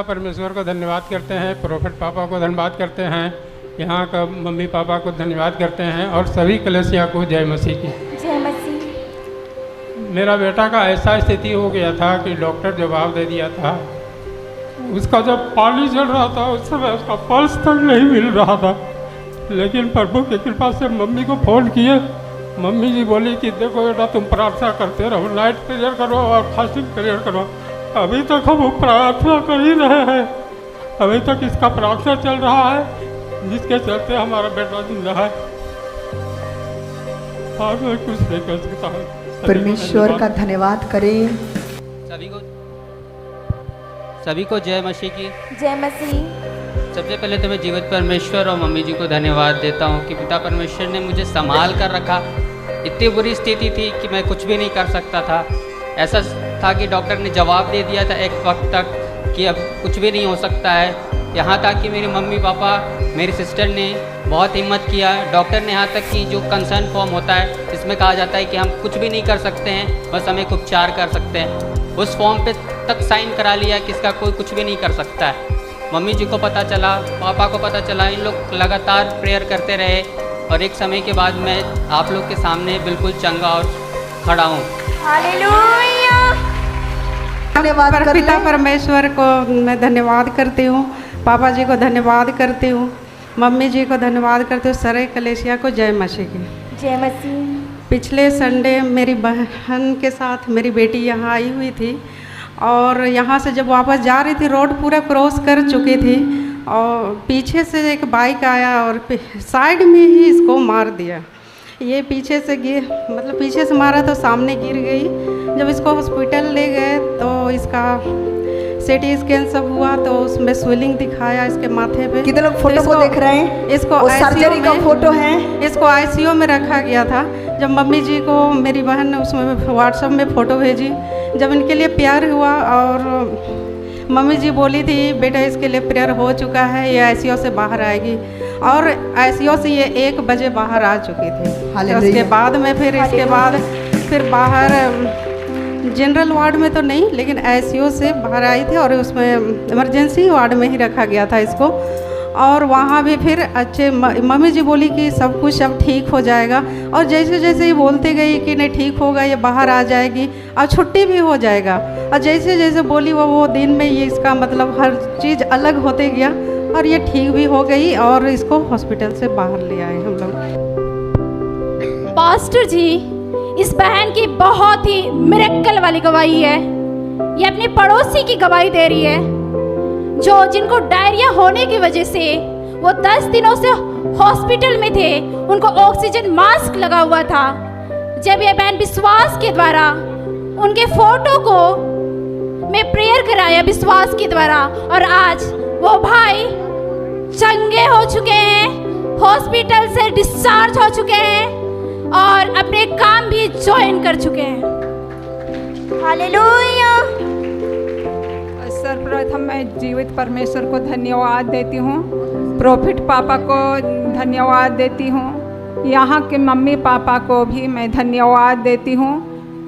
परमेश्वर को धन्यवाद करते हैं, प्रोफेट पापा को धन्यवाद करते हैं, यहाँ का मम्मी पापा को धन्यवाद करते हैं और सभी कलेसिया को जय मसीह की। जय मसीह। मेरा बेटा का ऐसा स्थिति हो गया था कि डॉक्टर जवाब दे दिया था। उसका जब पानी चल रहा था उस समय उसका पल्स तक नहीं मिल रहा था, लेकिन प्रभु की कृपा से मम्मी को फ़ोन किए। मम्मी जी बोली कि देखो बेटा तुम प्रार्थना करते रहो, नाइट प्रेयर करो और फास्टिंग प्रेयर करो। अभी तक हम प्रार्थना कर ही रहे हैं, अभी तक इसका प्रार्थना चल रहा है, जिसके चलते हमारा बेटा जिंदा है। और मैं कुछ नहीं कर सकता हूँ। परमेश्वर का धन्यवाद करें। सभी को जय मसीह की। जय मसीह। सबसे पहले तो मैं जीवित परमेश्वर और मम्मी जी को धन्यवाद देता हूँ कि पिता परमेश्वर ने मुझे संभाल कर रखा। इतनी बुरी स्थिति थी कि मैं कुछ भी नहीं कर सकता था। ऐसा था कि डॉक्टर ने जवाब दे दिया था एक वक्त तक कि अब कुछ भी नहीं हो सकता है। यहाँ तक कि मेरे मम्मी पापा, मेरी सिस्टर ने बहुत हिम्मत किया। डॉक्टर ने यहाँ तक कि जो कंसर्न फॉर्म होता है इसमें कहा जाता है कि हम कुछ भी नहीं कर सकते हैं, बस हम एक उपचार कर सकते हैं, उस फॉर्म पे तक साइन करा लिया कि इसका कोई कुछ भी नहीं कर सकता है। मम्मी जी को पता चला, पापा को पता चला, इन लोग लगातार प्रेयर करते रहे और एक समय के बाद मैं आप लोग के सामने बिल्कुल चंगा और खड़ा हूँ। हालेलुया। धन्यवाद कर पिता परमेश्वर को मैं धन्यवाद करती हूँ, पापा जी को धन्यवाद करती हूँ, मम्मी जी को धन्यवाद करती हूँ, सारे कलेसिया को जय मसीह की। जय मसीह। पिछले संडे मेरी बहन के साथ मेरी बेटी यहाँ आई हुई थी और यहाँ से जब वापस जा रही थी रोड पूरा क्रॉस कर चुकी थी और पीछे से एक बाइक आया और साइड में ही इसको मार दिया। ये पीछे से मतलब पीछे से मारा तो सामने गिर गई। जब इसको हॉस्पिटल ले गए तो इसका सीटी स्कैन सब हुआ तो उसमें स्वेलिंग दिखाया इसके माथे पे। कितने लोग फोटो को देख रहे हैं? इसको सर्जरी का फोटो है। इसको आईसीयू में रखा गया था। जब मम्मी जी को मेरी बहन ने उसमें व्हाट्सएप में फ़ोटो भेजी, जब इनके लिए प्यार हुआ और मम्मी जी बोली थी बेटा इसके लिए प्रेयर हो चुका है, ये आईसीयू से बाहर आएगी और आईसीयू से ये 1 बजे बाहर आ चुकी थी। तो उसके बाद में फिर बाहर जनरल वार्ड में तो नहीं लेकिन आईसीयू से बाहर आई थी और उसमें इमरजेंसी वार्ड में ही रखा गया था इसको। और वहाँ भी फिर अच्छे मम्मी जी बोली कि सब कुछ अब ठीक हो जाएगा और जैसे जैसे ये बोलते गई कि नहीं ठीक होगा, ये बाहर आ जाएगी और छुट्टी भी हो जाएगा। और जैसे जैसे बोली वो दिन में ये इसका मतलब हर चीज़ अलग होते गया और ये ठीक भी हो गई और इसको हॉस्पिटल से बाहर ले आए हम लोग। पास्टर जी, इस बहन की बहुत ही मिरेकल वाली गवाही है। ये अपनी पड़ोसी की गवाही दे रही है जिनको डायरिया होने की वजह से वो 10 दिनों से हॉस्पिटल में थे, उनको ऑक्सीजन मास्क लगा हुआ था। जब ये बहन विश्वास के द्वारा उनके फोटो को मैं प्रेयर कराया विश्वास के द्वारा और आज वो भाई चंगे हो चुके हैं, हॉस्पिटल से डिस्चार्ज हो चुके हैं और अपने काम भी ज्वाइन कर चुके हैं। हालेलुया। सर्वप्रथम मैं जीवित परमेश्वर को धन्यवाद देती हूँ, प्रोफेट पापा को धन्यवाद देती हूँ, यहाँ के मम्मी पापा को भी मैं धन्यवाद देती हूँ,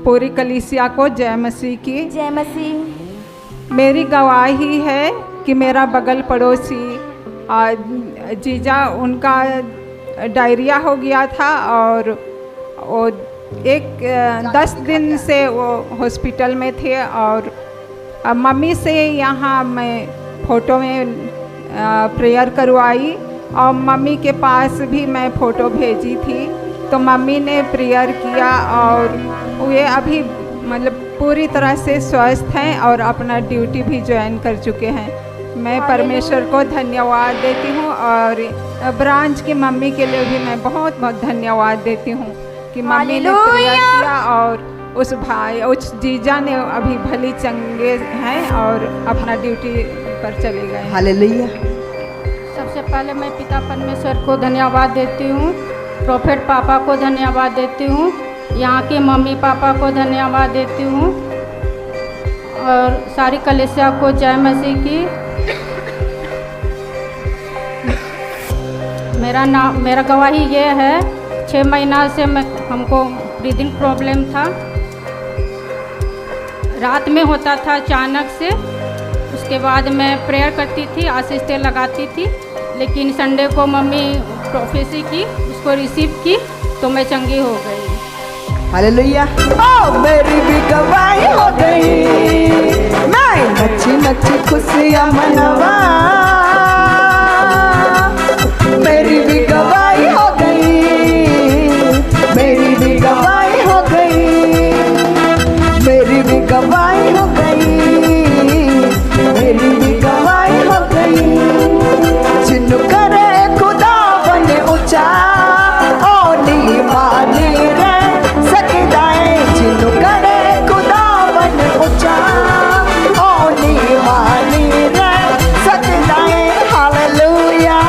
पूरी कलीसिया को जय मसीह की। जय मसीह। मेरी गवाही है कि मेरा बगल पड़ोसी जीजा, उनका डायरिया हो गया था और वो 10 दिन से वो हॉस्पिटल में थे और मम्मी से यहाँ मैं फ़ोटो में प्रेयर करवाई और मम्मी के पास भी मैं फ़ोटो भेजी थी तो मम्मी ने प्रेयर किया और वे अभी मतलब पूरी तरह से स्वस्थ हैं और अपना ड्यूटी भी ज्वाइन कर चुके हैं। मैं परमेश्वर को धन्यवाद देती हूँ और ब्रांच की मम्मी के लिए भी मैं बहुत बहुत धन्यवाद देती हूँ कि मम्मी ने प्रेयर किया और उस जीजा ने अभी भली चंगे हैं और अपना ड्यूटी पर चले गए। हालेलुया। सबसे पहले मैं पिता परमेश्वर को धन्यवाद देती हूँ, प्रोफेट पापा को धन्यवाद देती हूँ, यहाँ के मम्मी पापा को धन्यवाद देती हूँ और सारी कलीसिया को जय मसीह की। मेरा गवाही ये है, 6 महीना से हमको ब्रीदिंग प्रॉब्लम था, रात में होता था अचानक से। उसके उसके बाद मैं प्रेयर करती थी, आशीष तेल लगाती थी। लेकिन संडे को मम्मी प्रोफेसी की, उसको रिसीव की तो मैं चंगी हो गई। हालेलुया। ओ मेरी भी गवाही हो गई, मैं नची नची खुशियाँ मनवा। मेरी भी गवाही हो गई, मेरी भी गवाही हो गई, मेरी भी गवाही हो गई, मेरी भी गवाही हो गई। जिन्नु करे खुदा बने ऊंचा, ओ नी माने रे सकदाए। जिन्नु करे खुदा बने ऊंचा, ओ नी माने रे सकदाए। हालेलुया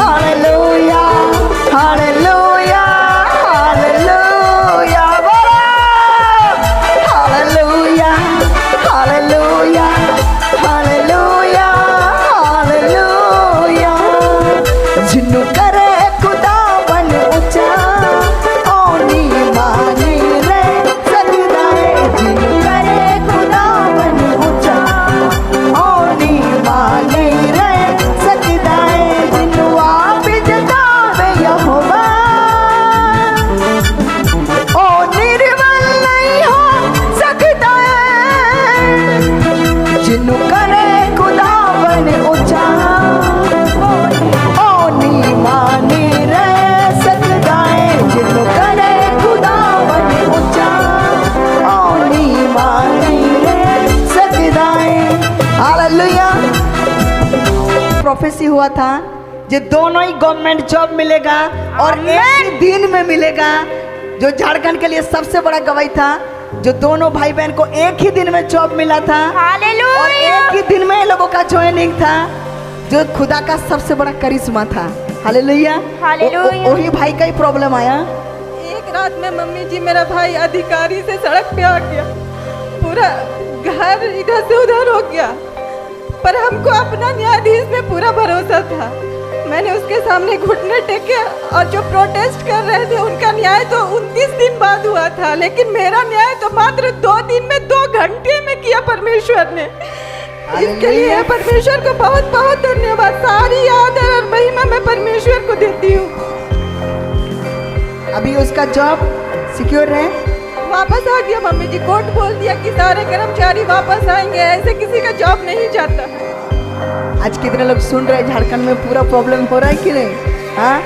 हालेलुया हालेलुया हालेलुया बोलो। Hallelujah hallelujah hallelujah hallelujah. जिन्नु करे खुदा बन ऊंचा, ओ नी माने रे सकदाए। जिन्नु करे खुदा बन ऊंचा, ओ नी माने रे सकदाए। जिन्नु आप जतावे यहोवा, ओ निर्मल नहीं हो सकता है। जिन्नु करे खुदा बन ऊंचा, ओ नी माने रह सकता है। जिन्नु करे खुदा बन ऊंचा, ओ नी माने रह सकता है। हालेलुया। प्रोफेसी हुआ था जो दोनों ही गवर्नमेंट जॉब मिलेगा और एक ही दिन में मिलेगा, जो झारखंड के लिए सबसे बड़ा गवाही था। जो दोनों भाई बहन को एक ही दिन में जॉब मिला था और एक ही दिन में इन लोगों का ज्वाइनिंग था, जो खुदा का सबसे बड़ा करिश्मा था। Hallelujah hallelujah. वही भाई का ही प्रॉब्लम आया। एक रात में मम्मी जी, मेरा भाई अधिकारी से सड़क पे आ गया, पूरा घर इधर से उधर हो गया, पर हमको अपना न्यायाधीश में पूरा भरोसा था। मैंने उसके सामने घुटने टेके और जो प्रोटेस्ट कर रहे थे उनका न्याय तो 29 दिन बाद हुआ था, लेकिन मेरा न्याय तो मात्र 2 दिन में 2 घंटे में किया परमेश्वर ने। इसके लिए परमेश्वर को बहुत बहुत धन्यवाद। सारी आदर और महिमा मैं परमेश्वर को देती हूँ। अभी उसका जॉब सिक्योर है, वापस आ गया। मम्मी जी कोर्ट बोल दिया कि सारे कर्मचारी वापस आएंगे, ऐसे किसी का जॉब नहीं जाता। आज कितने लोग सुन रहे हैं झारखंड में पूरा प्रॉब्लम हो रहा है कि नहीं? हाँ